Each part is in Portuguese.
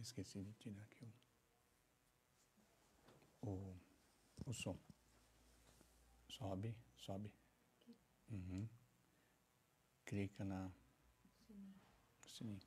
Esqueci de tirar aqui o som. Sobe. Uhum. Clica no sininho.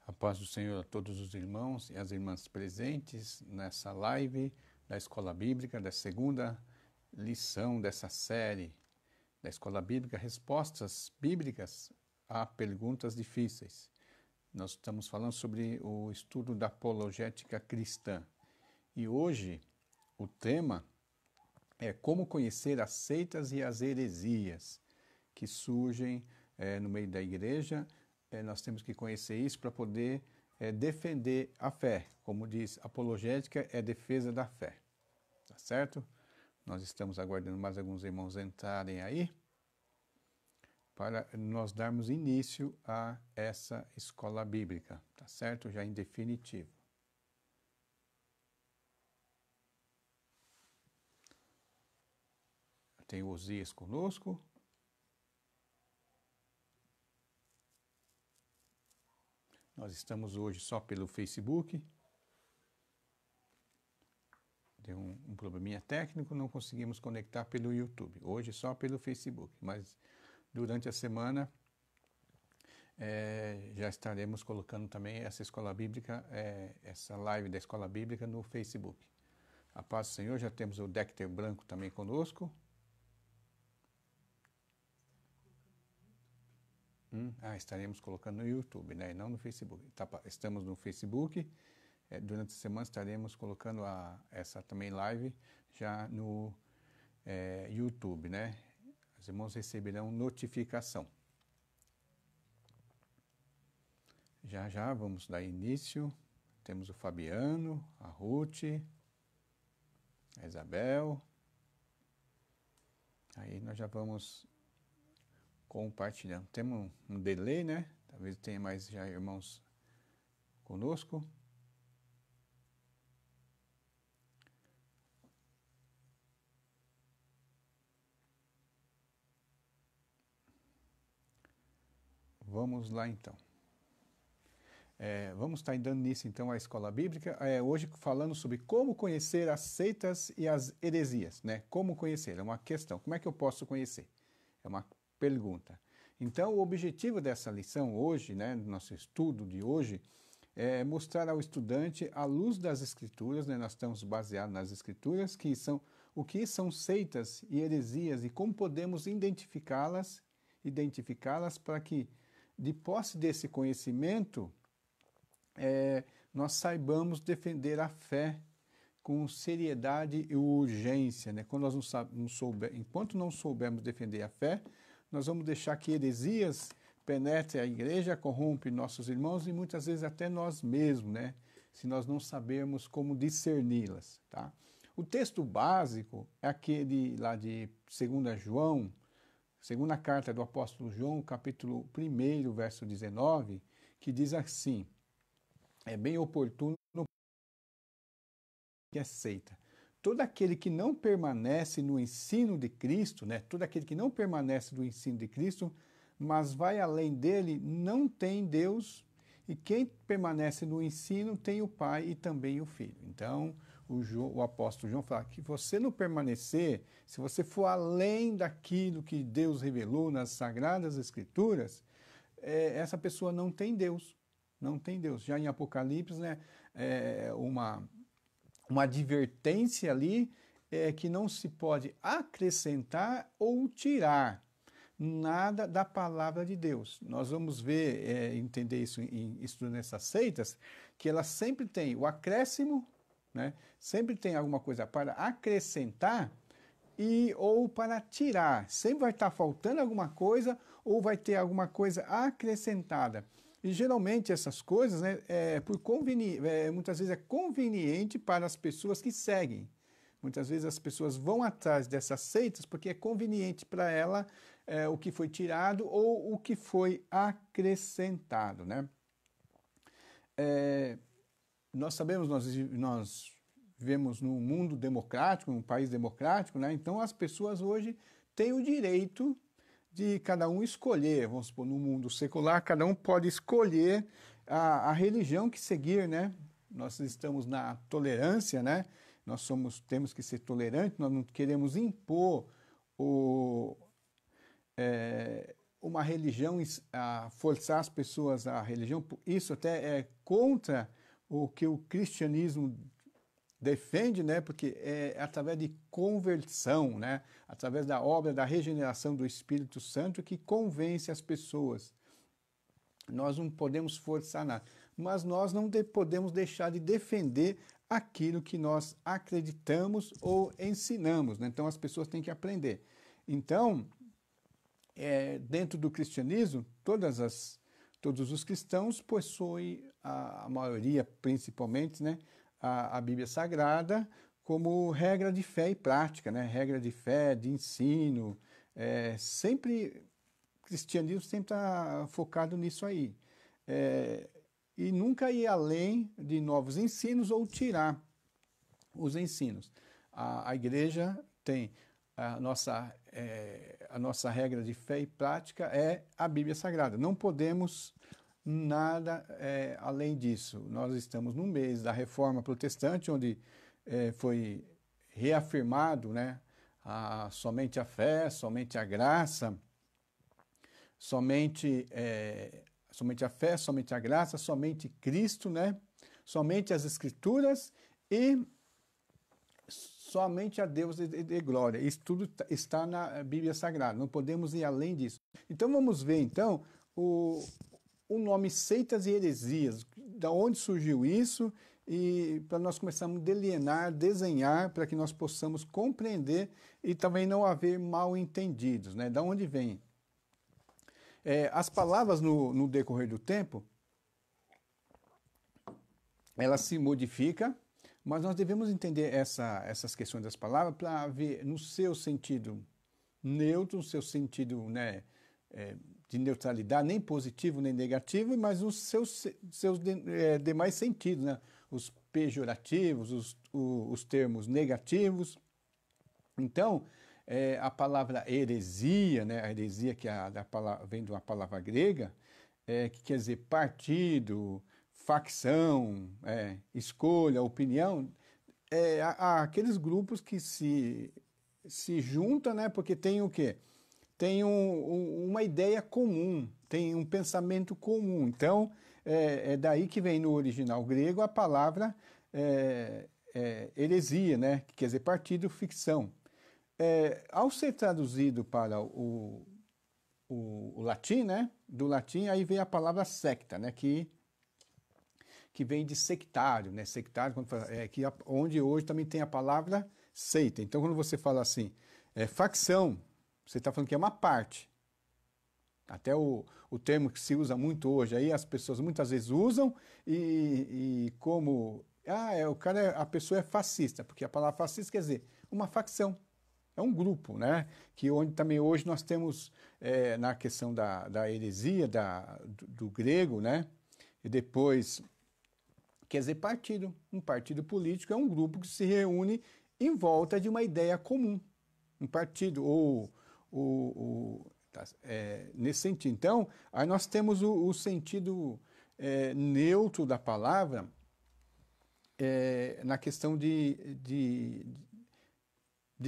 A paz do Senhor a todos os irmãos e as irmãs presentes nessa live da Escola Bíblica, da segunda lição dessa série da Escola Bíblica, Respostas Bíblicas a Perguntas Difíceis. Nós estamos falando sobre o estudo da apologética cristã. E hoje o tema é como conhecer as seitas e as heresias que surgem no meio da igreja. Nós temos que conhecer isso para poder defender a fé. Como diz, apologética é defesa da fé. Tá certo? Nós estamos aguardando mais alguns irmãos entrarem aí para nós darmos início a essa escola bíblica. Tá certo? Já em definitivo. Tem o Osias conosco. Nós estamos hoje só pelo Facebook. Deu um probleminha técnico, não conseguimos conectar pelo YouTube. Hoje só pelo Facebook, mas durante a semana já estaremos colocando também essa escola bíblica, essa live da escola bíblica no Facebook. A paz do Senhor, já temos o Dexter Branco também conosco. Estaremos colocando no YouTube, né? E não no Facebook. Estamos no Facebook. Durante a semana estaremos colocando essa também live já no YouTube, né? Os irmãos receberão notificação. Já vamos dar início. Temos o Fabiano, a Ruth, a Isabel. Aí nós já vamos compartilhando. Temos um delay, né? Talvez tenha mais já irmãos conosco. Vamos lá então. Vamos estar dando início então à escola bíblica, hoje falando sobre como conhecer as seitas e as heresias, né? Como conhecer, é uma questão, como é que eu posso conhecer? É uma pergunta. Então o objetivo dessa lição hoje, né, do nosso estudo de hoje, é mostrar ao estudante, à luz das escrituras, né, nós estamos baseados nas escrituras, o que são seitas e heresias e como podemos identificá-las para que, de posse desse conhecimento, nós saibamos defender a fé com seriedade e urgência, né? Quando nós enquanto não soubermos defender a fé, nós vamos deixar que heresias penetrem a igreja, corrompem nossos irmãos e muitas vezes até nós mesmos, né? Se nós não sabermos como discerni-las, tá? O texto básico é aquele lá de 2 João, segunda carta do apóstolo João, capítulo 1, verso 19, que diz assim: é bem oportuno que é seita. Todo aquele que não permanece no ensino de Cristo, né? Todo aquele que não permanece no ensino de Cristo, mas vai além dele, não tem Deus, e quem permanece no ensino tem o Pai e também o Filho. Então, o apóstolo João fala que você não permanecer, se você for além daquilo que Deus revelou nas Sagradas Escrituras, essa pessoa não tem Deus. Não tem Deus. Já em Apocalipse, né, uma advertência ali que não se pode acrescentar ou tirar nada da palavra de Deus. Nós vamos ver, entender isso estudando essas seitas, que elas sempre têm o acréscimo, né? Sempre tem alguma coisa para acrescentar ou para tirar. Sempre vai estar faltando alguma coisa ou vai ter alguma coisa acrescentada. E geralmente essas coisas, né, muitas vezes é conveniente para as pessoas que seguem. Muitas vezes as pessoas vão atrás dessas seitas porque é conveniente para ela o que foi tirado ou o que foi acrescentado, né? Nós sabemos, nós vivemos num mundo democrático, num país democrático, né? Então as pessoas hoje têm o direito de cada um escolher, vamos supor, no mundo secular, cada um pode escolher a religião que seguir, né? Nós estamos na tolerância, né? Temos que ser tolerantes, nós não queremos impor uma religião, forçar as pessoas à religião. Isso até é contra o que o cristianismo defende, né? Porque é através de conversão, né? Através da obra da regeneração do Espírito Santo que convence as pessoas. Nós não podemos forçar nada, mas nós não podemos deixar de defender aquilo que nós acreditamos ou ensinamos, né? Então as pessoas têm que aprender. Então, dentro do cristianismo, todos os cristãos possuem, a maioria principalmente, né, a Bíblia Sagrada como regra de fé e prática, né? Regra de fé, de ensino. O cristianismo sempre está focado nisso aí. E nunca ir além de novos ensinos ou tirar os ensinos. A igreja tem a nossa regra de fé e prática é a Bíblia Sagrada. Não podemos nada além disso. Nós estamos no mês da Reforma Protestante, onde foi reafirmado, né, somente a fé, somente a graça, somente a fé, somente a graça, somente Cristo, né, somente as Escrituras e somente a Deus de glória. Isso tudo está na Bíblia Sagrada, não podemos ir além disso. Então vamos ver então o nome seitas e heresias, da onde surgiu isso, e para nós começarmos a delinear, desenhar, para que nós possamos compreender e também não haver mal entendidos, né? Da onde vem? As palavras no decorrer do tempo, elas se modificam, mas nós devemos entender essas questões das palavras para ver no seu sentido neutro, no seu sentido, né, de neutralidade, nem positivo nem negativo, mas os seus demais sentidos, né? Os pejorativos, os termos negativos. Então, a palavra heresia, né? A heresia que vem de uma palavra grega, que quer dizer partido, facção, escolha, opinião, há aqueles grupos que se juntam, né? Porque tem o quê? Tem uma ideia comum, tem um pensamento comum. Então, é daí que vem no original grego a palavra heresia, né? Que quer dizer partido, ficção. Ao ser traduzido para o latim, né? Do latim, aí vem a palavra secta, né? Que vem de sectário, né? Sectário, onde hoje também tem a palavra seita. Então, quando você fala assim, facção, você está falando que é uma parte. Até o termo que se usa muito hoje, aí as pessoas muitas vezes usam e como... a pessoa é fascista, porque a palavra fascista quer dizer uma facção. É um grupo, né? Que onde também hoje nós temos, na questão da heresia, do grego, né? E depois, quer dizer partido. Um partido político é um grupo que se reúne em volta de uma ideia comum. Um partido, nesse sentido. Então, aí nós temos o sentido neutro da palavra na questão de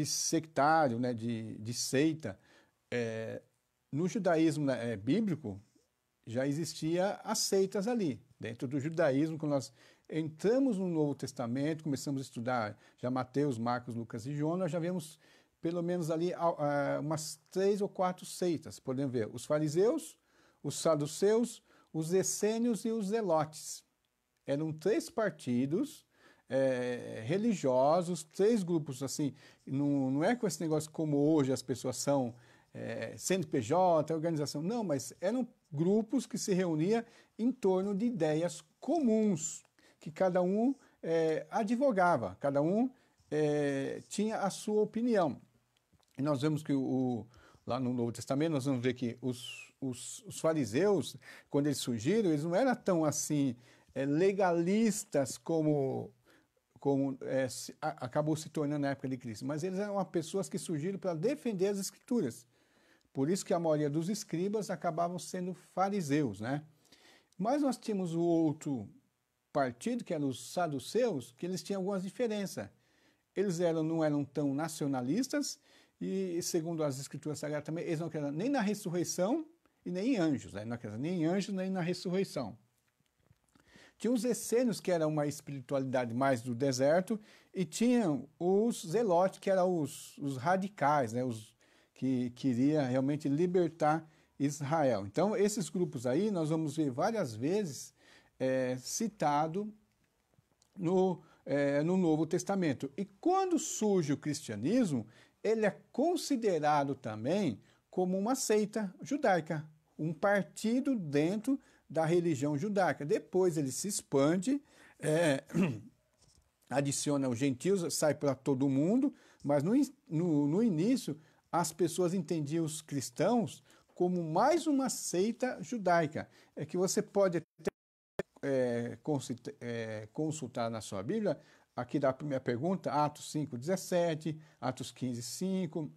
sectário, né, de seita. No judaísmo bíblico, já existia as seitas ali, dentro do judaísmo, quando nós entramos no Novo Testamento, começamos a estudar já Mateus, Marcos, Lucas e João, nós já vemos pelo menos ali umas 3 ou 4 seitas. Podemos ver os fariseus, os saduceus, os essênios e os zelotes. Eram 3 partidos religiosos, 3 grupos assim. Não é com esse negócio como hoje as pessoas são CNPJ, organização. Não, mas eram grupos que se reuniam em torno de ideias comuns, que cada um advogava, cada um tinha a sua opinião. E nós vemos que lá no Novo Testamento, nós vamos ver que os fariseus, quando eles surgiram, eles não eram tão assim legalistas como acabou se tornando na época de Cristo, mas eles eram pessoas que surgiram para defender as Escrituras. Por isso que a maioria dos escribas acabavam sendo fariseus, né? Mas nós tínhamos o outro partido, que eram os saduceus, que eles tinham algumas diferenças. Eles não eram tão nacionalistas e, segundo as Escrituras Sagradas também, eles não acreditavam nem na ressurreição e nem em anjos, né? Não acreditavam nem em anjos nem na ressurreição. Tinha os essênios, que era uma espiritualidade mais do deserto, e tinham os zelotes, que eram os radicais, né? Os que queria realmente libertar Israel. Então, esses grupos aí, nós vamos ver várias vezes citado no Novo Testamento. E quando surge o cristianismo, ele é considerado também como uma seita judaica, um partido dentro da religião judaica. Depois ele se expande, adiciona os gentios, sai para todo mundo, mas no início as pessoas entendiam os cristãos como mais uma seita judaica. É que você pode consultar na sua Bíblia, aqui da primeira pergunta, Atos 5:17, Atos 15:5,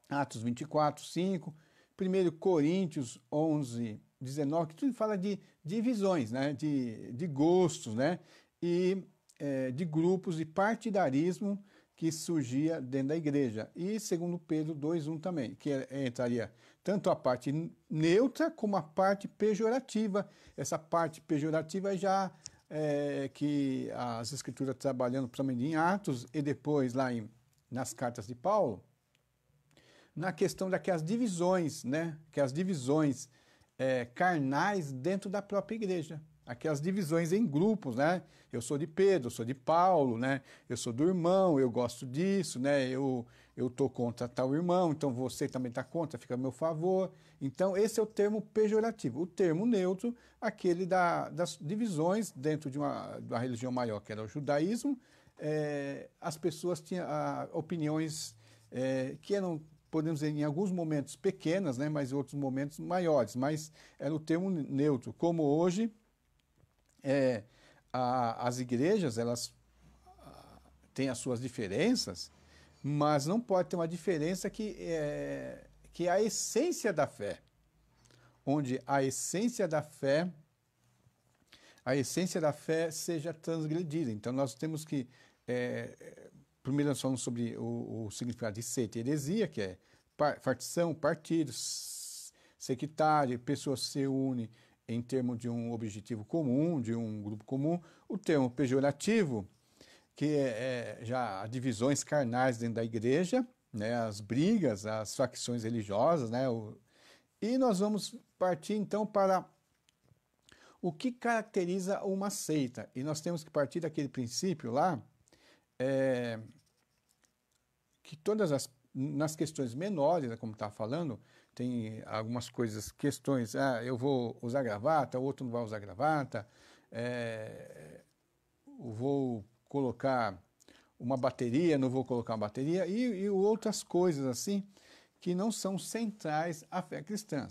Atos 24:5, 1 Coríntios 11:19, que tudo fala de divisões, né? de gostos, né? E de grupos de partidarismo que surgia dentro da igreja. E 2 Pedro 2:1 também, que entraria tanto a parte neutra como a parte pejorativa. Essa parte pejorativa já que as Escrituras trabalhando principalmente em Atos e depois lá nas cartas de Paulo, na questão daquelas divisões, né? Que as divisões carnais dentro da própria igreja. Aquelas divisões em grupos, né? Eu sou de Pedro, eu sou de Paulo, né? Eu sou do irmão, eu gosto disso, né? Eu estou contra tal irmão, então você também está contra, fica a meu favor. Então, esse é o termo pejorativo. O termo neutro, aquele das divisões dentro de uma religião maior, que era o judaísmo. As pessoas tinham opiniões que eram, podemos dizer, em alguns momentos pequenas, né? Mas em outros momentos maiores. Mas era o termo neutro, como hoje. As igrejas, elas têm as suas diferenças, mas não pode ter uma diferença que é a essência da fé, onde a essência da fé seja transgredida. Então, nós temos que, primeiro nós falamos sobre o significado de seita e heresia, que é partição, partido, sectário, pessoas se unem em termos de um objetivo comum, de um grupo comum. O termo pejorativo, que já divisões carnais dentro da igreja, né, as brigas, as facções religiosas, né, e nós vamos partir então para o que caracteriza uma seita. E nós temos que partir daquele princípio lá, que nas questões menores, como estava falando, tem algumas coisas, questões, eu vou usar gravata, o outro não vai usar gravata, eu vou colocar uma bateria, não vou colocar uma bateria, e outras coisas assim, que não são centrais à fé cristã.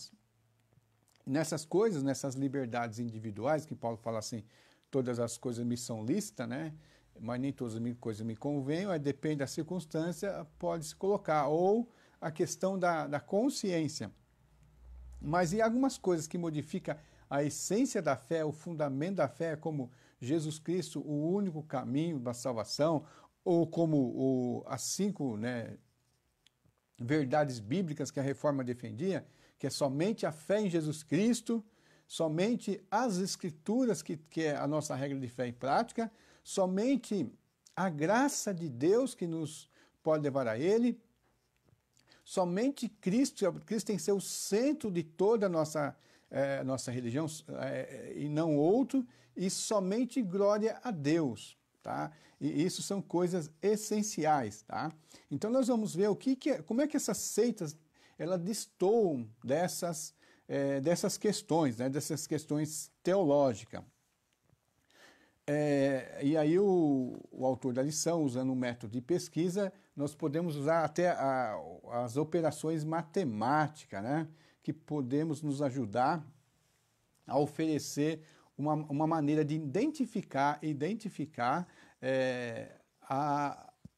Nessas coisas, nessas liberdades individuais, que Paulo fala assim, todas as coisas me são lícitas, né? Mas nem todas as coisas me convêm, depende da circunstância, pode-se colocar. Ou a questão da consciência. Mas e algumas coisas que modificam a essência da fé, o fundamento da fé, como Jesus Cristo, o único caminho da salvação, ou como as 5, né, verdades bíblicas que a Reforma defendia, que é somente a fé em Jesus Cristo, somente as Escrituras, que é a nossa regra de fé e prática, somente a graça de Deus que nos pode levar a Ele, somente Cristo tem que ser o centro de toda a nossa religião e não outro, e somente glória a Deus. Tá? E isso são coisas essenciais. Tá? Então nós vamos ver como é que essas seitas elas destoam dessas questões, né? Dessas questões teológicas. E aí o autor da lição, usando um método de pesquisa, nós podemos usar até as operações matemáticas, né? Que podemos nos ajudar a oferecer uma maneira de identificar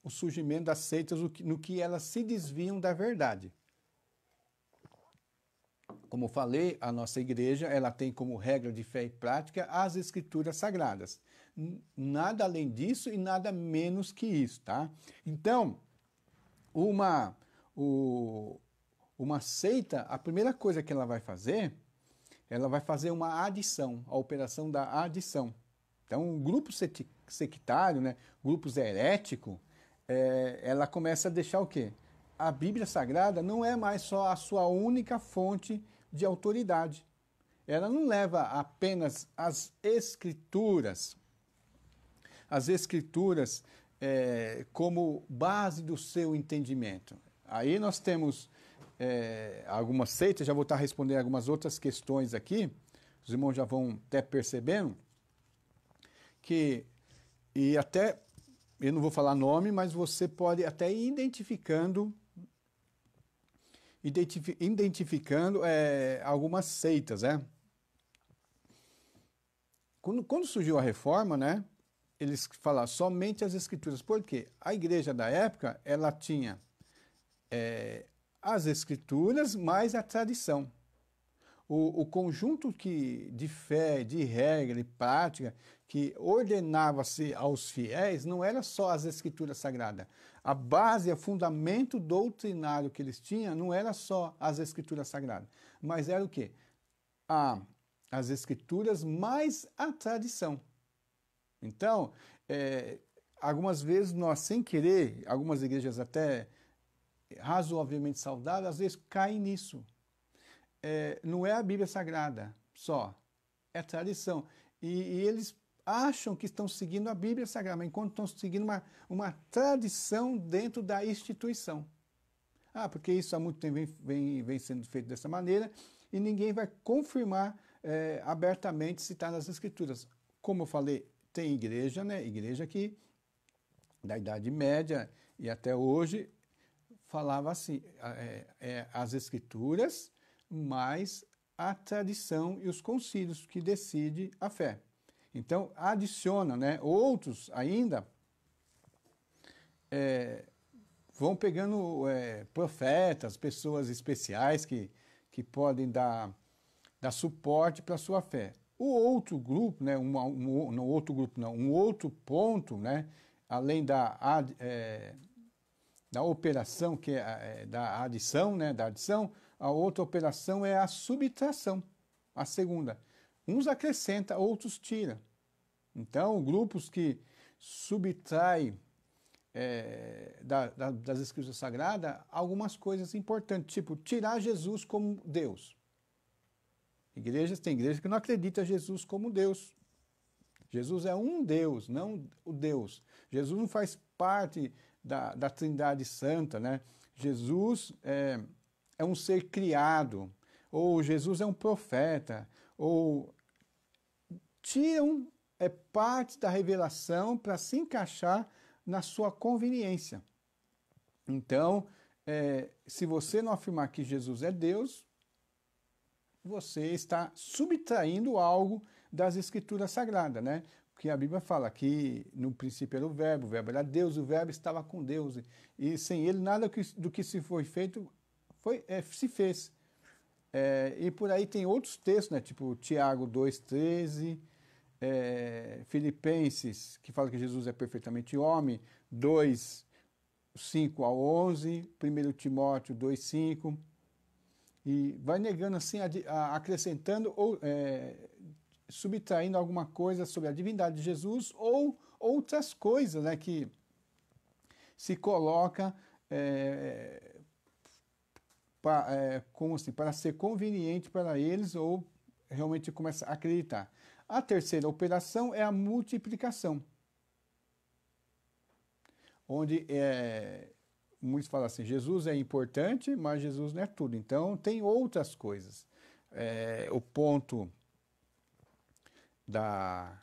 o surgimento das seitas no que elas se desviam da verdade. Como eu falei, a nossa igreja ela tem como regra de fé e prática as Escrituras Sagradas. Nada além disso e nada menos que isso, tá? Então, uma seita, a primeira coisa que ela vai fazer uma adição, a operação da adição. Então, um grupo sectário, né, grupos herético, ela começa a deixar o quê? A Bíblia Sagrada não é mais só a sua única fonte de autoridade. Ela não leva apenas as Escrituras como base do seu entendimento. Aí nós temos algumas seitas, já vou estar respondendo algumas outras questões aqui, os irmãos já vão até percebendo, e até, eu não vou falar nome, mas você pode até ir identificando algumas seitas, né? Quando surgiu a reforma, né, eles falaram somente as Escrituras. Por quê? A igreja da época, ela tinha as Escrituras mais a tradição. O conjunto de fé, de regra e prática que ordenava-se aos fiéis não era só as Escrituras Sagradas. A base, o fundamento doutrinário que eles tinham não era só as Escrituras Sagradas, mas era o quê? As Escrituras mais a tradição. Então, algumas vezes nós, sem querer, algumas igrejas até razoavelmente saudáveis, às vezes caem nisso. Não é a Bíblia Sagrada só, é tradição. E eles acham que estão seguindo a Bíblia Sagrada, enquanto estão seguindo uma tradição dentro da instituição. Porque isso há muito tempo vem sendo feito dessa maneira e ninguém vai confirmar abertamente se está nas Escrituras. Como eu falei, tem igreja, né? Igreja que da Idade Média e até hoje falava assim, as Escrituras mais a tradição e os concílios que decide a fé. Então, adiciona, né? Outros ainda vão pegando profetas, pessoas especiais que podem dar suporte para a sua fé. O outro grupo, né? Um outro ponto, né? Além da operação, que é da adição, né? Da adição, a outra operação é a subtração, a segunda. Uns acrescenta, outros tira. Então, grupos que subtraem das Escrituras Sagradas algumas coisas importantes, tipo tirar Jesus como Deus. Tem igrejas que não acreditam Jesus como Deus. Jesus é um Deus, não o Deus. Jesus não faz parte da Trindade Santa, né? Jesus é um ser criado, ou Jesus é um profeta, ou tiram parte da revelação para se encaixar na sua conveniência. Então, se você não afirmar que Jesus é Deus, você está subtraindo algo das Escrituras Sagradas, né? Porque a Bíblia fala que no princípio era o Verbo era Deus, o Verbo estava com Deus, e sem ele nada do que se foi feito se fez. E por aí tem outros textos, né? Tipo Tiago 2,13, Filipenses, que fala que Jesus é perfeitamente homem, 2, 5 a 11, 1 Timóteo 2, 5, E vai negando assim, acrescentando ou subtraindo alguma coisa sobre a divindade de Jesus ou outras coisas, né, que se coloca como assim, para ser conveniente para eles ou realmente começa a acreditar. A terceira operação é a multiplicação, onde muitos falam assim, Jesus é importante, mas Jesus não é tudo. Então, tem outras coisas. O ponto da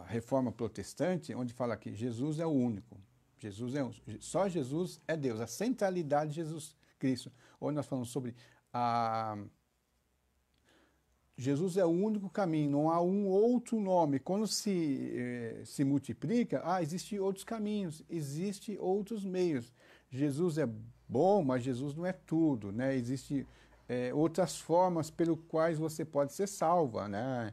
reforma protestante, onde fala que Jesus é o único. Só Jesus é Deus, a centralidade de Jesus Cristo. Onde nós falamos sobre Jesus é o único caminho, não há um outro nome. Quando se multiplica, existem outros caminhos, existem outros meios. Jesus é bom, mas Jesus não é tudo, né? Existem outras formas pelas quais você pode ser salva, né?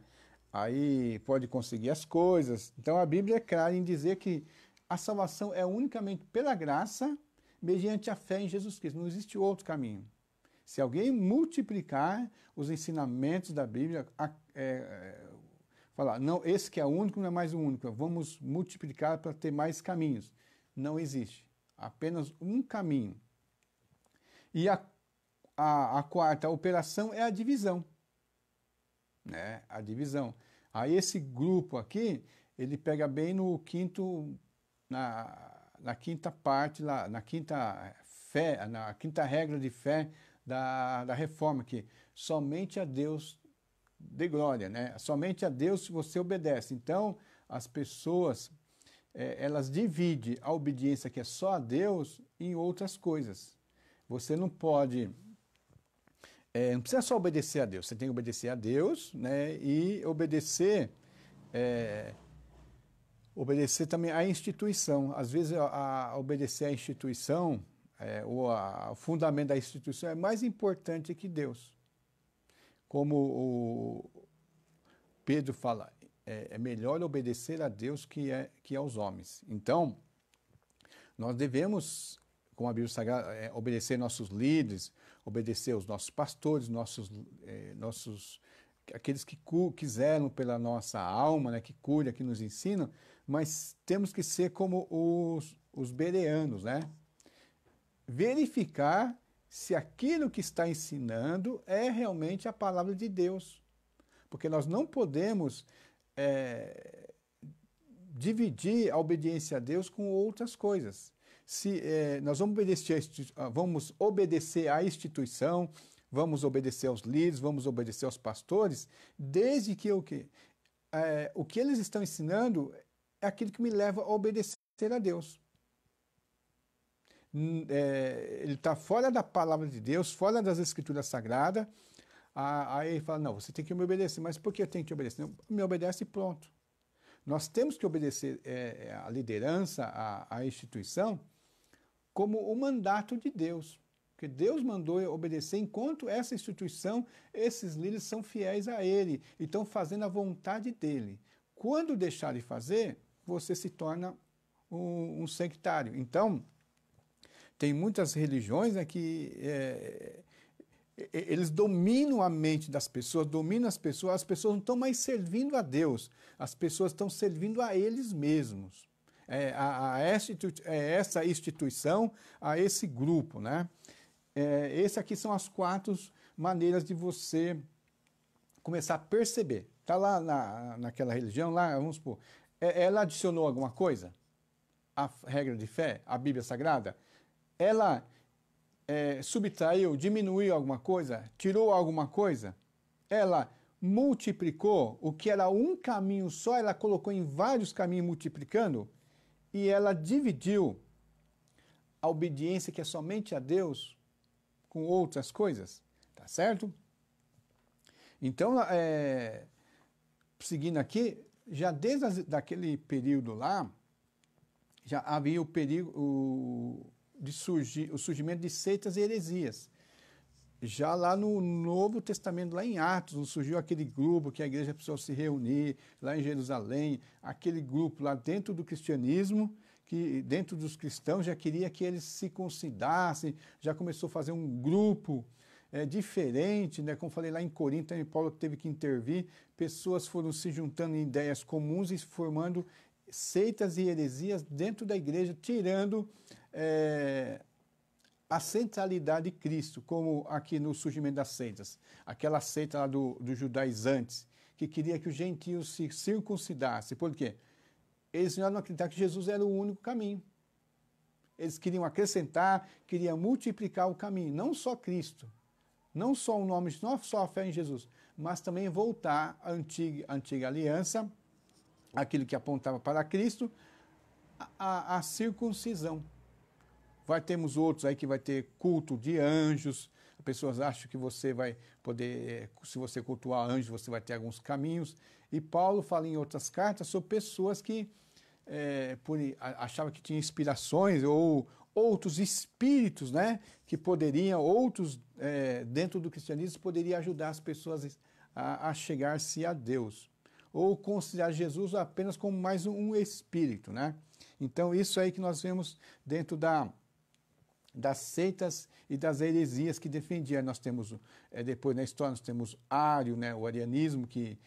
Aí pode conseguir as coisas. Então a Bíblia é clara em dizer que a salvação é unicamente pela graça, mediante a fé em Jesus Cristo. Não existe outro caminho. Se alguém multiplicar os ensinamentos da Bíblia, falar, não, esse que é o único não é mais o único, vamos multiplicar para ter mais caminhos. Não existe. Apenas um caminho. E a quarta operação é a divisão. Né? A divisão. Aí esse grupo aqui, ele pega bem no quinto, na quinta parte, lá, na quinta fé, na quinta regra de fé da reforma, que somente a Deus dê glória, né? Somente a Deus você obedece. Então, as pessoas, elas dividem a obediência que é só a Deus em outras coisas. Você não pode... não precisa só obedecer a Deus, você tem que obedecer a Deus, né? E obedecer também à instituição. Às vezes, obedecer à instituição, o fundamento da instituição é mais importante que Deus. Como o Pedro fala, é melhor obedecer a Deus que aos homens. Então, nós devemos, como a Bíblia Sagrada, obedecer nossos líderes, obedecer os nossos pastores, aqueles que quiseram pela nossa alma, né, que cuidam, que nos ensinam, mas temos que ser como os bereanos, né? Verificar se aquilo que está ensinando é realmente a palavra de Deus. Porque nós não podemos dividir a obediência a Deus com outras coisas. Se nós vamos obedecer à instituição, vamos obedecer aos líderes, vamos obedecer aos pastores, desde que o que eles estão ensinando é aquilo que me leva a obedecer a Deus. Ele está fora da palavra de Deus, fora das escrituras sagradas. Aí ele fala, não, você tem que me obedecer. Mas por que eu tenho que obedecer? Não, me obedece e pronto. Nós temos que obedecer a liderança, a instituição, como o mandato de Deus. Porque Deus mandou eu obedecer enquanto essa instituição, esses líderes são fiéis a Ele e estão fazendo a vontade dEle. Quando deixar de fazer, você se torna um sectário. Então, tem muitas religiões, né, que eles dominam a mente das pessoas, dominam as pessoas não estão mais servindo a Deus, as pessoas estão servindo a eles mesmos, essa instituição, a esse grupo, né? Essas aqui são as 4 maneiras de você começar a perceber. Está lá naquela religião, lá, vamos supor, ela adicionou alguma coisa? A regra de fé, a Bíblia Sagrada? Ela subtraiu, diminuiu alguma coisa, tirou alguma coisa, ela multiplicou o que era um caminho só, ela colocou em vários caminhos multiplicando, e ela dividiu a obediência que é somente a Deus com outras coisas, tá certo? Então, seguindo aqui, já desde daquele período lá, já havia o perigo, o surgimento de seitas e heresias. Já lá no Novo Testamento, lá em Atos, surgiu aquele grupo que a igreja precisou se reunir, lá em Jerusalém, aquele grupo lá dentro do cristianismo, que dentro dos cristãos já queria que eles se circuncidassem, já começou a fazer um grupo diferente, né? Como falei lá em Corinto, também Paulo teve que intervir, pessoas foram se juntando em ideias comuns e formando seitas e heresias dentro da igreja, tirando a centralidade de Cristo, como aqui no surgimento das seitas. Aquela seita lá dos judaizantes, que queria que os gentios se circuncidassem. Por quê? Eles não acreditavam que Jesus era o único caminho. Eles queriam acrescentar, queriam multiplicar o caminho, não só Cristo, não só o nome, não só a fé em Jesus, mas também voltar à antiga aliança, aquilo que apontava para Cristo, a circuncisão. Temos outros aí que vai ter culto de anjos. As pessoas acham que você vai poder, se você cultuar anjos, você vai ter alguns caminhos. E Paulo fala em outras cartas sobre pessoas que achavam que tinham inspirações ou outros espíritos, né, que poderiam, dentro do cristianismo, poderiam ajudar as pessoas a chegar-se a Deus. Ou considerar Jesus apenas como mais um espírito, né? Então, isso aí que nós vemos dentro das seitas e das heresias que defendiam. Nós temos, depois na história, nós temos Ário, né, o arianismo, que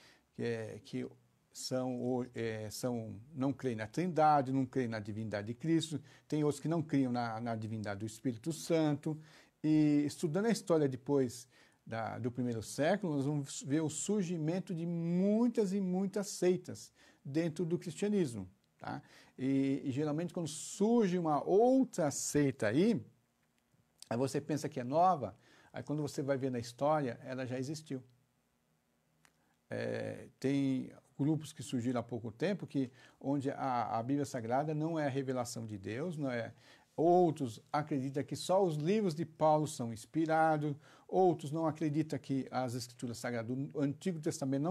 não creem na Trindade, não creem na divindade de Cristo. Tem outros que não criam na divindade do Espírito Santo. E estudando a história depois do primeiro século, nós vamos ver o surgimento de muitas e muitas seitas dentro do cristianismo. Tá? E geralmente quando surge uma outra seita aí você pensa que é nova, aí quando você vai ver na história, ela já existiu. Tem grupos que surgiram há pouco tempo, onde a Bíblia Sagrada não é a revelação de Deus, não é. Outros acreditam que só os livros de Paulo são inspirados, outros não acreditam que as Escrituras Sagradas do Antigo Testamento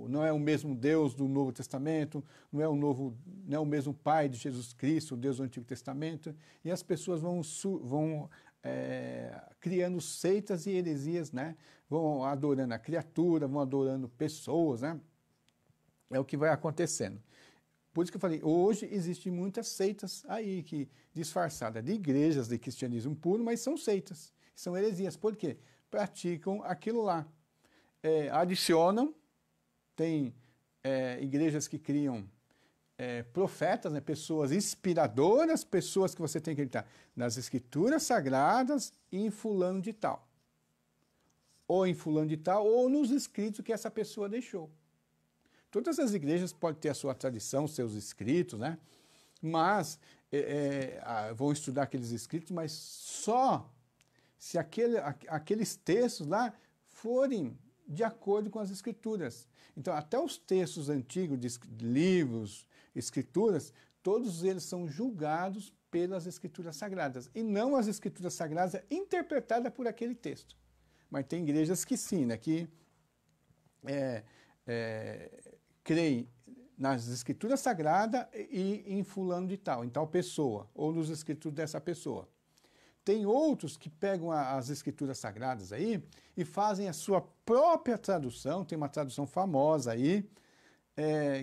não é o mesmo Deus do Novo Testamento, não é o mesmo Pai de Jesus Cristo, o Deus do Antigo Testamento, e as pessoas vão criando seitas e heresias, né? Vão adorando a criatura, vão adorando pessoas, né? É o que vai acontecendo. Por isso que eu falei, hoje existem muitas seitas aí, disfarçadas de igrejas de cristianismo puro, mas são seitas, são heresias. Por quê? Praticam aquilo lá. Adicionam, tem igrejas que criam profetas, né, pessoas inspiradoras, pessoas que você tem que acreditar nas Escrituras Sagradas e em fulano de tal. Ou em fulano de tal, ou nos escritos que essa pessoa deixou. Todas as igrejas podem ter a sua tradição, seus escritos, né? Mas vão estudar aqueles escritos, mas só se aqueles textos lá forem de acordo com as Escrituras. Então, até os textos antigos de livros, Escrituras, todos eles são julgados pelas Escrituras Sagradas, e não as Escrituras Sagradas interpretadas por aquele texto. Mas tem igrejas que sim, né, que creem nas Escrituras Sagradas e em fulano de tal, em tal pessoa, ou nos escritos dessa pessoa. Tem outros que pegam as Escrituras Sagradas aí e fazem a sua própria tradução. Tem uma tradução famosa aí,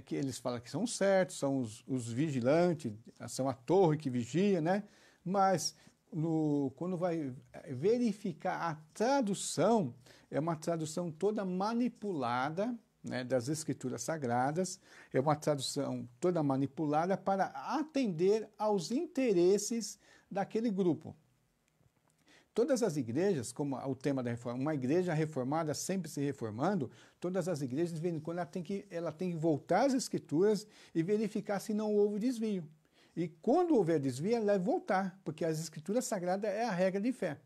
que eles falam que são certos, são os vigilantes, são a torre que vigia, né? Mas quando vai verificar a tradução, é uma tradução toda manipulada, né, das Escrituras Sagradas, é uma tradução toda manipulada para atender aos interesses daquele grupo. Todas as igrejas, como o tema da reforma, uma igreja reformada sempre se reformando, todas as igrejas, de vez em quando, ela tem que voltar às Escrituras e verificar se não houve desvio. E quando houver desvio, ela deve voltar, porque as Escrituras Sagradas é a regra de fé.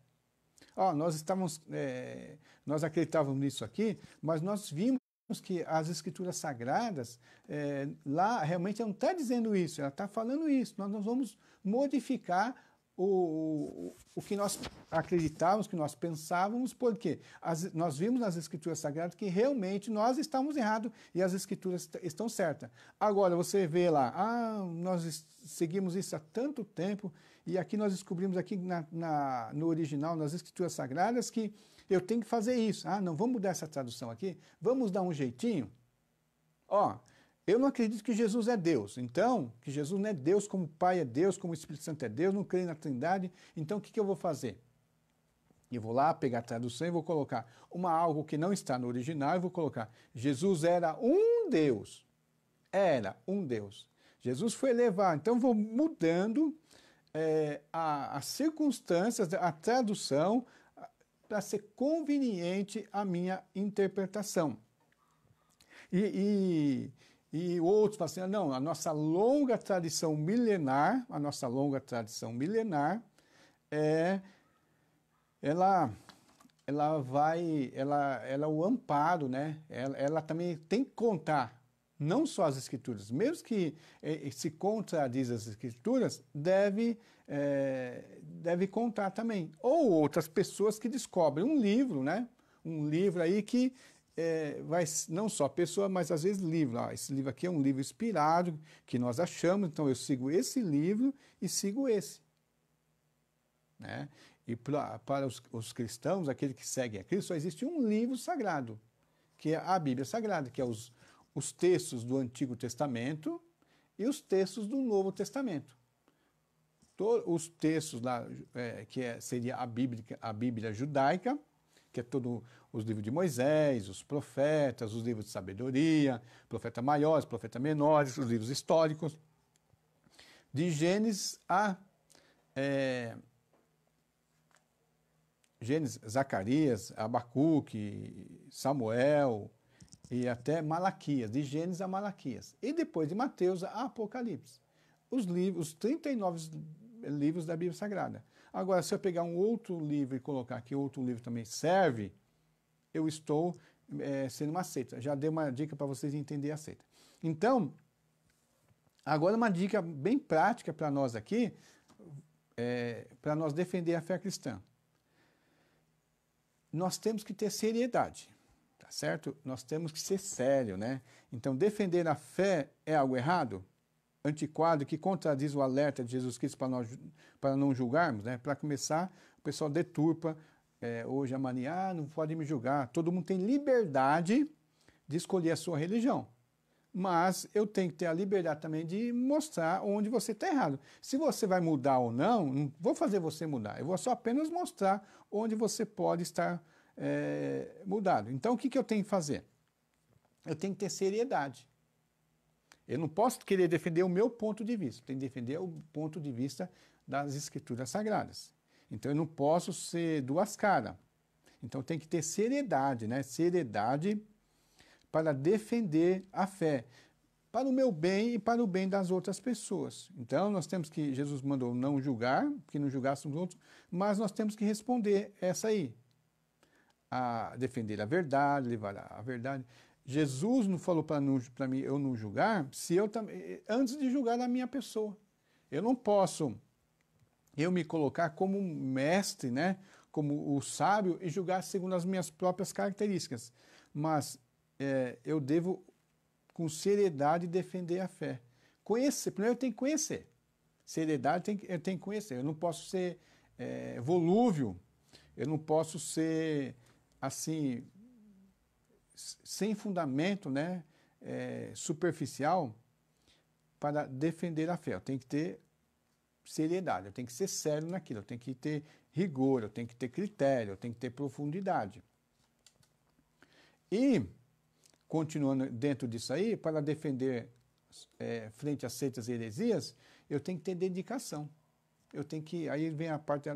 Nós acreditávamos nisso aqui, mas nós vimos que as Escrituras Sagradas, lá realmente não está dizendo isso, ela está falando isso. Nós vamos modificar o que nós acreditávamos, que nós pensávamos, porque nós vimos nas Escrituras Sagradas que realmente nós estávamos errados e as Escrituras estão certas. Agora, você vê lá, nós seguimos isso há tanto tempo e aqui nós descobrimos aqui no original, nas Escrituras Sagradas, que eu tenho que fazer isso. Não, vamos mudar essa tradução aqui, vamos dar um jeitinho. eu não acredito que Jesus é Deus. Então, que Jesus não é Deus, como o Pai é Deus, como o Espírito Santo é Deus, não creio na Trindade. Então, o que eu vou fazer? Eu vou lá pegar a tradução e vou colocar algo que não está no original e vou colocar Jesus era um Deus. Era um Deus. Jesus foi levar. Então, vou mudando as circunstâncias, a tradução, para ser conveniente a minha interpretação. E outros falam assim, não, a nossa longa tradição milenar, ela é o amparo, né? Ela também tem que contar, não só as Escrituras, mesmo que se contradiz as Escrituras, deve contar também. Ou outras pessoas que descobrem um livro, né? Um livro aí que vai não só pessoa, mas às vezes livro. Esse livro aqui é um livro inspirado, que nós achamos, então eu sigo esse livro e sigo esse. Né? E para os cristãos, aqueles que seguem a Cristo, só existe um livro sagrado, que é a Bíblia Sagrada, que é os textos do Antigo Testamento e os textos do Novo Testamento. Os textos lá, seria a Bíblia judaica, que é todos os livros de Moisés, os profetas, os livros de sabedoria, profetas maiores, profetas menores, os livros históricos, de Gênesis a Zacarias, Abacuque, Samuel e até Malaquias, de Gênesis a Malaquias. E depois de Mateus a Apocalipse. Os 39 livros da Bíblia Sagrada. Agora, se eu pegar um outro livro e colocar que outro livro também serve, eu estou sendo uma seita. Já dei uma dica para vocês entenderem a seita. Então, agora uma dica bem prática para nós aqui, para nós defender a fé cristã. Nós temos que ter seriedade, tá certo? Nós temos que ser sério, né? Então, defender a fé é algo errado? Antiquado, que contradiz o alerta de Jesus Cristo para não julgarmos, né? Para começar, o pessoal deturpa hoje a mania, não pode me julgar. Todo mundo tem liberdade de escolher a sua religião. Mas eu tenho que ter a liberdade também de mostrar onde você está errado. Se você vai mudar ou não vou fazer você mudar. Eu vou só apenas mostrar onde você pode estar mudado. Então, o que eu tenho que fazer? Eu tenho que ter seriedade. Eu não posso querer defender o meu ponto de vista. Eu tenho que defender o ponto de vista das Escrituras Sagradas. Então, eu não posso ser duas caras. Então, tem que ter seriedade, né? Seriedade para defender a fé, para o meu bem e para o bem das outras pessoas. Então, nós temos que, Jesus mandou não julgar, que não julgássemos outros, mas nós temos que responder essa aí, a defender a verdade, levar a verdade. Jesus não falou para mim eu não julgar, se eu antes de julgar a minha pessoa. Eu não posso me colocar como um mestre, né, como o sábio e julgar segundo as minhas próprias características, mas eu devo, com seriedade, defender a fé. Primeiro eu tenho que conhecer. Seriedade eu tenho que conhecer. Eu não posso ser volúvel, eu não posso ser, assim, sem fundamento, né, superficial, para defender a fé. Eu tenho que ter seriedade, eu tenho que ser sério naquilo, eu tenho que ter rigor, eu tenho que ter critério, eu tenho que ter profundidade. E continuando dentro disso aí, para defender frente a seitas e heresias, eu tenho que ter dedicação. Aí vem a parte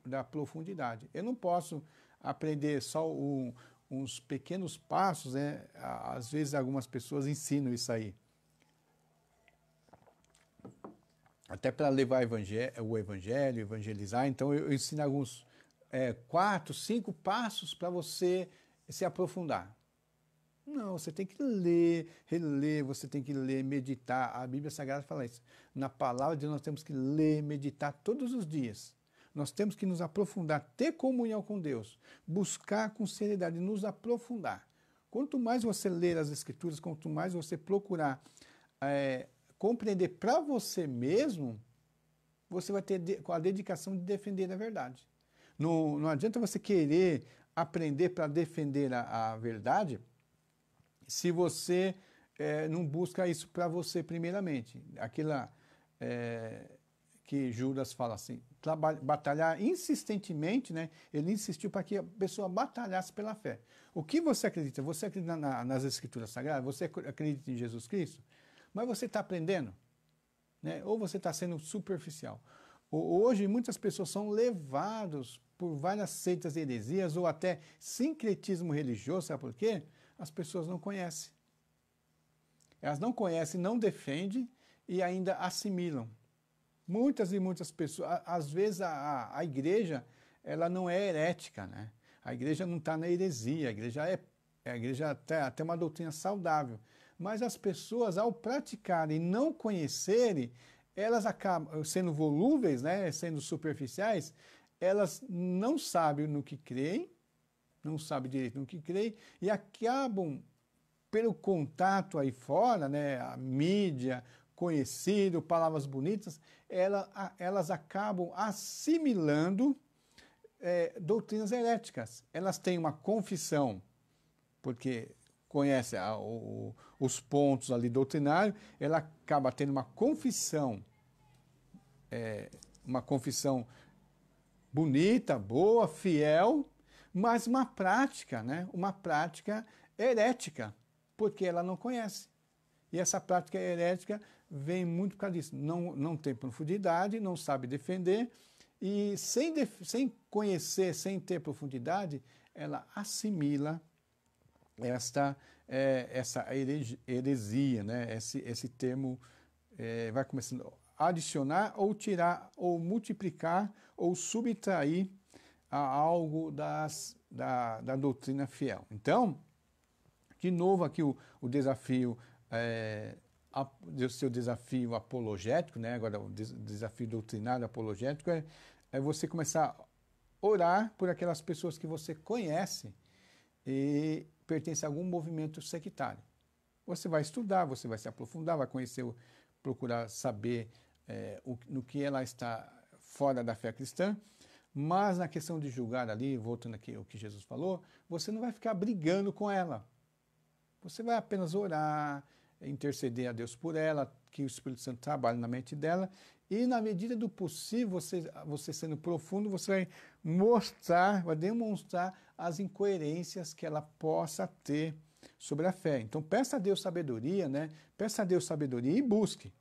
da profundidade. Eu não posso aprender só uns pequenos passos, né? Às vezes algumas pessoas ensinam isso aí. Até para levar o evangelho, evangelizar, então eu ensino alguns 4, 5 passos para você se aprofundar. Não, você tem que ler, reler, você tem que ler, meditar. A Bíblia Sagrada fala isso. Na palavra de Deus nós temos que ler, meditar todos os dias. Nós temos que nos aprofundar, ter comunhão com Deus, buscar com seriedade, nos aprofundar. Quanto mais você ler as Escrituras, quanto mais você procurar compreender para você mesmo, você vai ter a dedicação de defender a verdade. Não adianta você querer aprender para defender a verdade se você não busca isso para você primeiramente. Aquela que Judas fala assim, batalhar insistentemente, né? Ele insistiu para que a pessoa batalhasse pela fé. O que você acredita? Você acredita nas Escrituras Sagradas? Você acredita em Jesus Cristo? Mas você está aprendendo? Né? Ou você está sendo superficial? Hoje, muitas pessoas são levadas por várias seitas e heresias ou até sincretismo religioso, sabe por quê? As pessoas não conhecem. Elas não conhecem, não defendem e ainda assimilam. Muitas e muitas pessoas, às vezes a igreja, ela não é herética, né? A igreja não está na heresia, a igreja até uma doutrina saudável. Mas as pessoas, ao praticarem e não conhecerem, elas acabam sendo volúveis, né? Sendo superficiais, elas não sabem no que creem, não sabem direito no que creem e acabam, pelo contato aí fora, né? A mídia, conhecido, palavras bonitas, elas acabam assimilando doutrinas heréticas. Elas têm uma confissão, porque conhece os pontos ali doutrinários, ela acaba tendo uma confissão bonita, boa, fiel, mas uma prática, né? Uma prática herética, porque ela não conhece. E essa prática herética vem muito por causa disso. Não tem profundidade, não sabe defender, e sem conhecer, sem ter profundidade, ela assimila essa heresia, né? Esse termo vai começando a adicionar ou tirar ou multiplicar ou subtrair a algo da doutrina fiel. Então, de novo aqui o desafio, o seu desafio apologético, né? Agora o desafio doutrinário apologético é você começar a orar por aquelas pessoas que você conhece e pertence a algum movimento sectário. Você vai estudar, você vai se aprofundar, vai conhecer, procurar saber no que ela está fora da fé cristã, mas na questão de julgar ali, voltando aqui ao que Jesus falou, você não vai ficar brigando com ela. Você vai apenas orar, interceder a Deus por ela, que o Espírito Santo trabalhe na mente dela, e na medida do possível, você sendo profundo, você vai mostrar, vai demonstrar as incoerências que ela possa ter sobre a fé. Então peça a Deus sabedoria, né? Peça a Deus sabedoria e busque.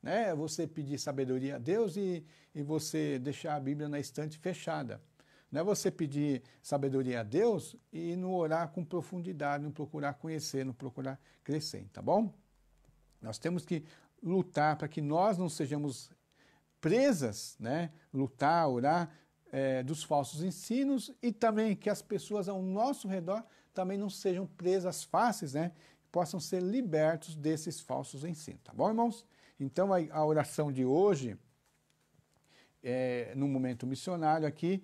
Né? Você pedir sabedoria a Deus e você deixar a Bíblia na estante fechada. Não é você pedir sabedoria a Deus e não orar com profundidade, não procurar conhecer, não procurar crescer, tá bom? Nós temos que lutar para que nós não sejamos presas, né? Lutar, orar dos falsos ensinos e também que as pessoas ao nosso redor também não sejam presas fáceis, né? Possam ser libertos desses falsos ensinos, tá bom, irmãos? Então a oração de hoje, no momento missionário aqui,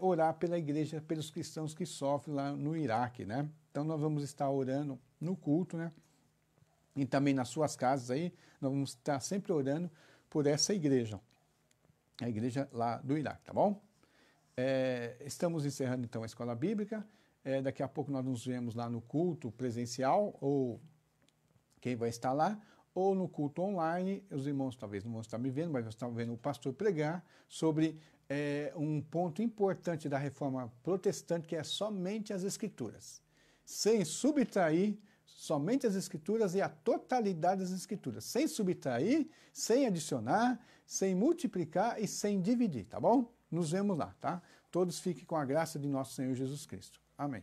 orar pela igreja, pelos cristãos que sofrem lá no Iraque, né? Então nós vamos estar orando no culto, né? E também nas suas casas aí, nós vamos estar sempre orando por essa igreja, a igreja lá do Iraque, tá bom? Estamos encerrando então a escola bíblica, daqui a pouco nós nos vemos lá no culto presencial, ou quem vai estar lá, ou no culto online. Os irmãos talvez não vão estar me vendo, mas vão estar vendo o pastor pregar sobre um ponto importante da reforma protestante, que é somente as Escrituras, sem subtrair somente as Escrituras e a totalidade das Escrituras, sem subtrair, sem adicionar, sem multiplicar e sem dividir, tá bom? Nos vemos lá, tá? Todos fiquem com a graça de nosso Senhor Jesus Cristo. Amém.